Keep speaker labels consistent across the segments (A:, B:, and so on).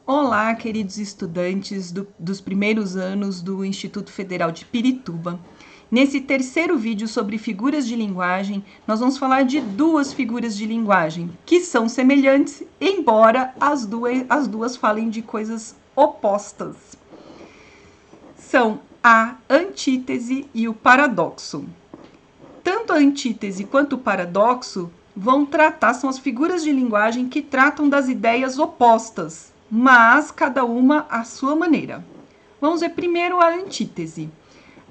A: Olá, queridos estudantes dos primeiros anos do Instituto Federal de Pirituba. Nesse terceiro vídeo sobre figuras de linguagem, nós vamos falar de duas figuras de linguagem que são semelhantes, embora as duas falem de coisas opostas. São a antítese e o paradoxo. Tanto a antítese quanto o paradoxo são as figuras de linguagem que tratam das ideias opostas, mas cada uma à sua maneira. Vamos ver primeiro a antítese.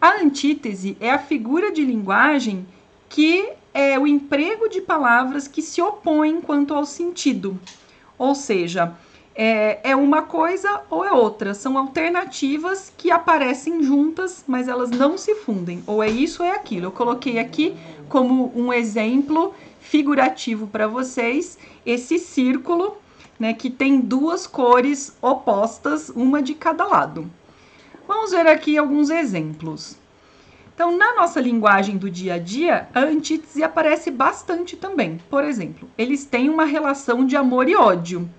A: A antítese é a figura de linguagem que é o emprego de palavras que se opõem quanto ao sentido. Ou seja, é uma coisa ou é outra. São alternativas que aparecem juntas, mas elas não se fundem. Ou é isso ou é aquilo. Eu coloquei aqui como um exemplo figurativo para vocês esse círculo, né, que tem duas cores opostas, uma de cada lado. Vamos ver aqui alguns exemplos. Então, na nossa linguagem do dia a dia, a antítese aparece bastante também. Por exemplo, eles têm uma relação de amor e ódio.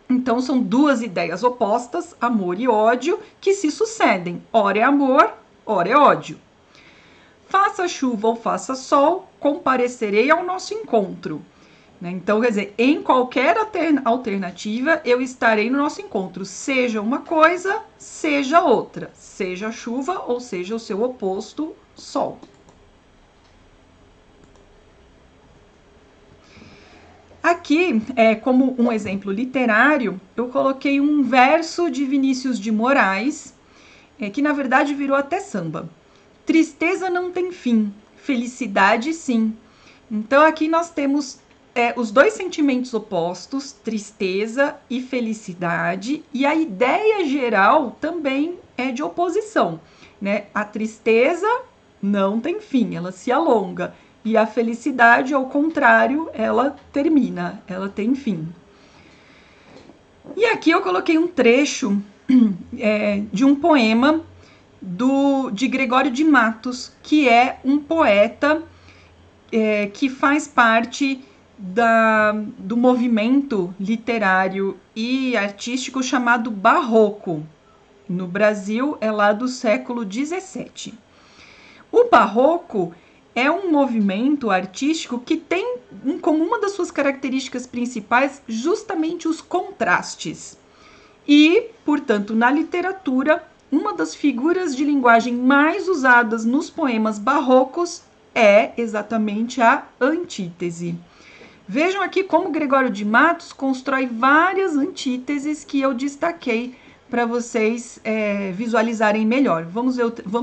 A: Então, são duas ideias opostas, amor e ódio, que se sucedem. Ora é amor, ora é ódio. Faça chuva ou faça sol, comparecerei ao nosso encontro. Então, quer dizer, em qualquer alternativa, eu estarei no nosso encontro, seja uma coisa, seja outra, seja chuva ou seja o seu oposto, sol. Aqui, como um exemplo literário, eu coloquei um verso de Vinícius de Moraes, que na verdade virou até samba. Tristeza não tem fim, felicidade sim. Então, aqui nós temos os dois sentimentos opostos, tristeza e felicidade, e a ideia geral também é de oposição, né? A tristeza não tem fim, ela se alonga, e a felicidade, ao contrário, ela termina, ela tem fim. E aqui eu coloquei um trecho de um poema de Gregório de Matos, que é um poeta que faz parte do movimento literário e artístico chamado Barroco. No Brasil, é lá do século XVII. O Barroco é um movimento artístico que tem como uma das suas características principais justamente os contrastes. E, portanto, na literatura, uma das figuras de linguagem mais usadas nos poemas barrocos é exatamente a antítese. Vejam aqui como Gregório de Matos constrói várias antíteses que eu destaquei para vocês visualizarem melhor. Vamos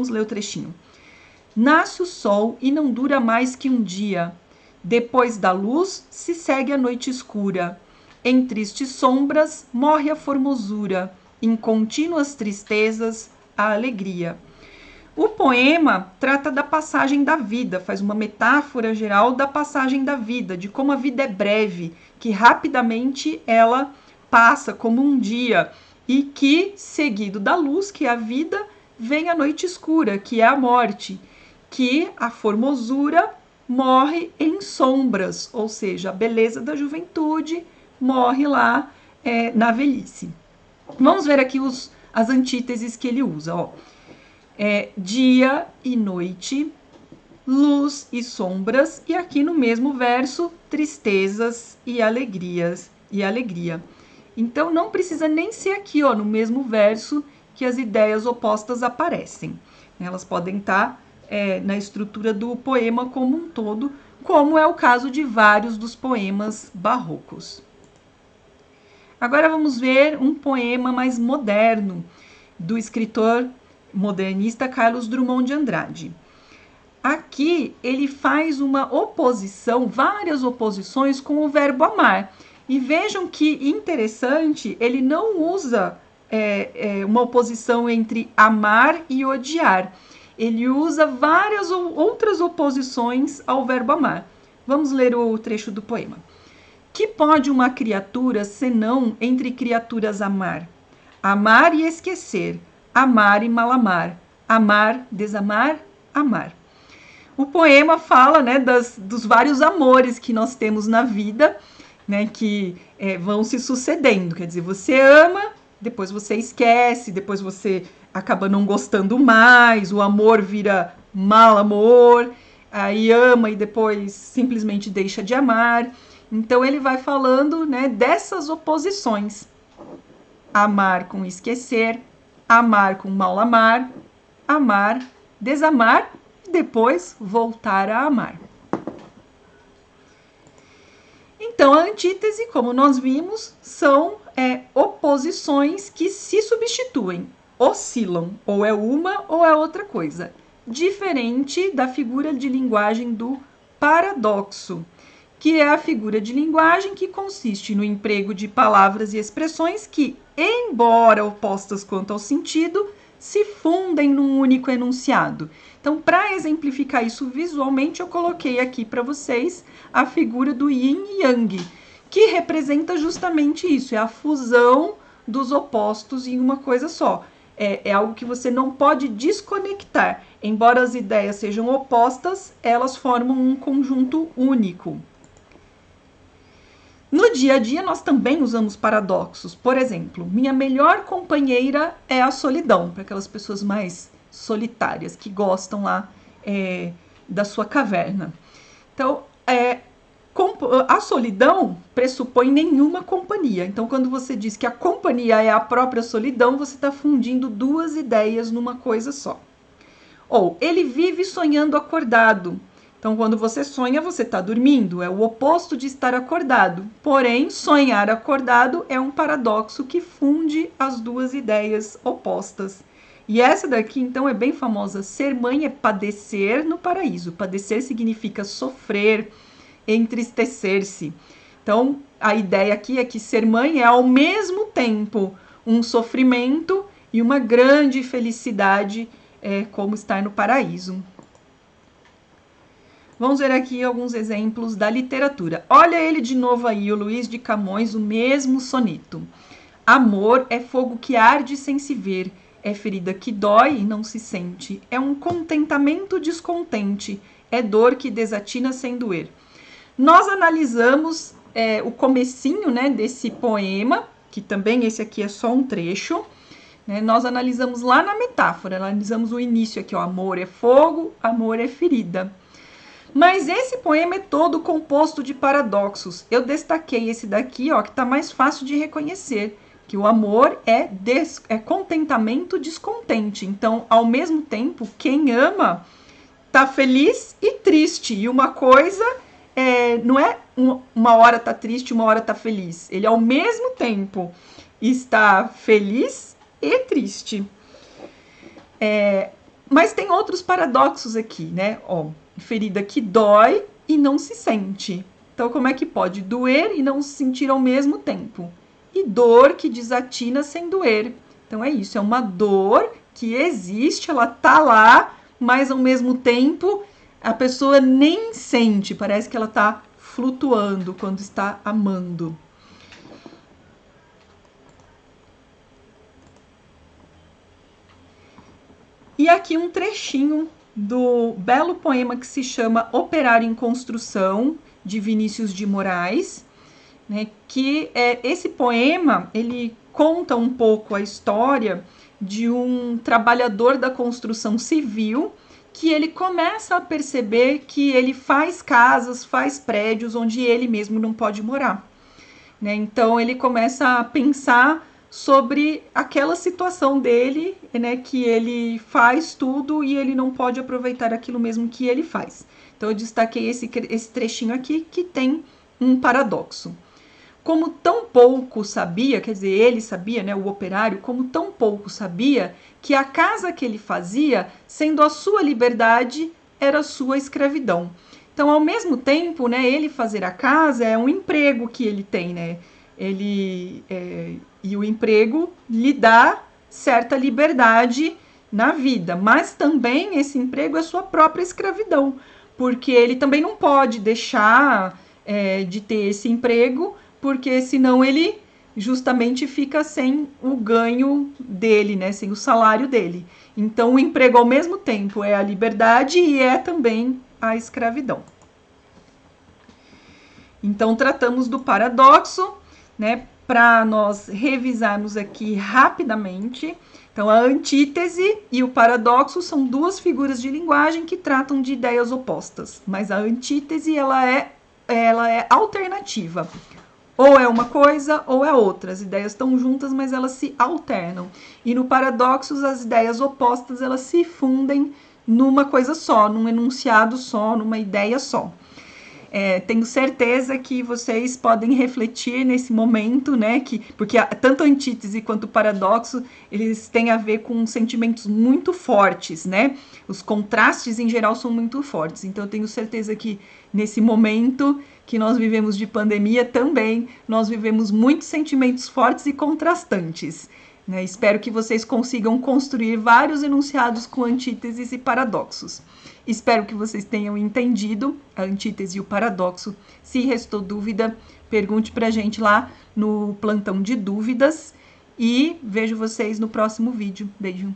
A: ler o trechinho. Nasce o sol e não dura mais que um dia. Depois da luz se segue a noite escura. Em tristes sombras morre a formosura. Em contínuas tristezas a alegria. O poema trata da passagem da vida, faz uma metáfora geral da passagem da vida, de como a vida é breve, que rapidamente ela passa como um dia e que, seguido da luz, que é a vida, vem a noite escura, que é a morte, que a formosura morre em sombras, ou seja, a beleza da juventude morre lá na velhice. Vamos ver aqui as antíteses que ele usa, ó. Dia e noite, luz e sombras, e aqui no mesmo verso, tristezas e alegrias e alegria. Então não precisa nem ser aqui, ó, no mesmo verso que as ideias opostas aparecem. Elas podem estar na estrutura do poema como um todo, como é o caso de vários dos poemas barrocos. Agora vamos ver um poema mais moderno do escritor modernista Carlos Drummond de Andrade. Aqui ele faz uma oposição, várias oposições com o verbo amar. E vejam que interessante, ele não usa uma oposição entre amar e odiar. Ele usa várias outras oposições ao verbo amar. Vamos ler o trecho do poema. Que pode uma criatura senão entre criaturas amar? Amar e esquecer. Amar e mal amar, amar, desamar, amar. O poema fala, né, dos vários amores que nós temos na vida, né, que vão se sucedendo. Quer dizer, você ama depois você esquece, depois você acaba não gostando mais, o amor vira mal amor, aí ama e depois simplesmente deixa de amar. Então ele vai falando, né, dessas oposições. Amar com esquecer, amar com mal amar, amar, desamar e depois voltar a amar. Então, a antítese, como nós vimos, são oposições que se substituem, oscilam, ou é uma ou é outra coisa. Diferente da figura de linguagem do paradoxo, que é a figura de linguagem que consiste no emprego de palavras e expressões que, embora opostas quanto ao sentido, se fundem num único enunciado. Então, para exemplificar isso visualmente, eu coloquei aqui para vocês a figura do yin e yang, que representa justamente isso, é a fusão dos opostos em uma coisa só. É algo que você não pode desconectar. Embora as ideias sejam opostas, elas formam um conjunto único. No dia a dia, nós também usamos paradoxos. Por exemplo, minha melhor companheira é a solidão, para aquelas pessoas mais solitárias, que gostam lá da sua caverna. Então, a solidão pressupõe nenhuma companhia. Então, quando você diz que a companhia é a própria solidão, você está fundindo duas ideias numa coisa só. Ou, ele vive sonhando acordado. Então, quando você sonha, você está dormindo. É o oposto de estar acordado. Porém, sonhar acordado é um paradoxo que funde as duas ideias opostas. E essa daqui, então, é bem famosa. Ser mãe é padecer no paraíso. Padecer significa sofrer, entristecer-se. Então, a ideia aqui é que ser mãe é, ao mesmo tempo, um sofrimento e uma grande felicidade, como estar no paraíso. Vamos ver aqui alguns exemplos da literatura. Olha ele de novo aí, o Luís de Camões, o mesmo soneto. Amor é fogo que arde sem se ver, é ferida que dói e não se sente, é um contentamento descontente, é dor que desatina sem doer. Nós analisamos o comecinho, né, desse poema, que também esse aqui é só um trecho, né, nós analisamos lá na metáfora, analisamos o início aqui, ó, amor é fogo, amor é ferida. Mas esse poema é todo composto de paradoxos. Eu destaquei esse daqui, ó, que está mais fácil de reconhecer, que o amor é contentamento descontente. Então, ao mesmo tempo, quem ama está feliz e triste. E uma coisa não é uma hora tá triste, uma hora tá feliz. Ele, ao mesmo tempo, está feliz e triste. Mas tem outros paradoxos aqui, né? Ó, ferida que dói e não se sente. Então, como é que pode doer e não se sentir ao mesmo tempo? E dor que desatina sem doer. Então, é isso, é uma dor que existe, ela tá lá, mas ao mesmo tempo a pessoa nem sente, parece que ela tá flutuando quando está amando. E aqui um trechinho do belo poema que se chama Operário em Construção, de Vinícius de Moraes, né, que esse poema, ele conta um pouco a história de um trabalhador da construção civil que ele começa a perceber que ele faz casas, faz prédios onde ele mesmo não pode morar, né? Então ele começa a pensar sobre aquela situação dele, né, que ele faz tudo e ele não pode aproveitar aquilo mesmo que ele faz. Então eu destaquei esse trechinho aqui que tem um paradoxo. Como tão pouco sabia, quer dizer, ele sabia, né, o operário, como tão pouco sabia que a casa que ele fazia, sendo a sua liberdade, era sua escravidão. Então, ao mesmo tempo, né, ele fazer a casa é um emprego que ele tem, né? E o emprego lhe dá certa liberdade na vida, mas também esse emprego é sua própria escravidão, porque ele também não pode deixar de ter esse emprego, porque senão ele justamente fica sem o ganho dele, né, sem o salário dele. Então, o emprego ao mesmo tempo é a liberdade e é também a escravidão. Então, tratamos do paradoxo, né, para nós revisarmos aqui rapidamente. Então, a antítese e o paradoxo são duas figuras de linguagem que tratam de ideias opostas, mas a antítese ela é alternativa. Ou é uma coisa ou é outra. As ideias estão juntas, mas elas se alternam. E no paradoxo, as ideias opostas elas se fundem numa coisa só, num enunciado só, numa ideia só. Tenho certeza que vocês podem refletir nesse momento, né? Porque tanto a antítese quanto o paradoxo, eles têm a ver com sentimentos muito fortes, né? Os contrastes, em geral, são muito fortes. Então, eu tenho certeza que nesse momento que nós vivemos de pandemia também, nós vivemos muitos sentimentos fortes e contrastantes. Né? Espero que vocês consigam construir vários enunciados com antíteses e paradoxos. Espero que vocês tenham entendido a antítese e o paradoxo. Se restou dúvida, pergunte pra gente lá no plantão de dúvidas e vejo vocês no próximo vídeo. Beijo!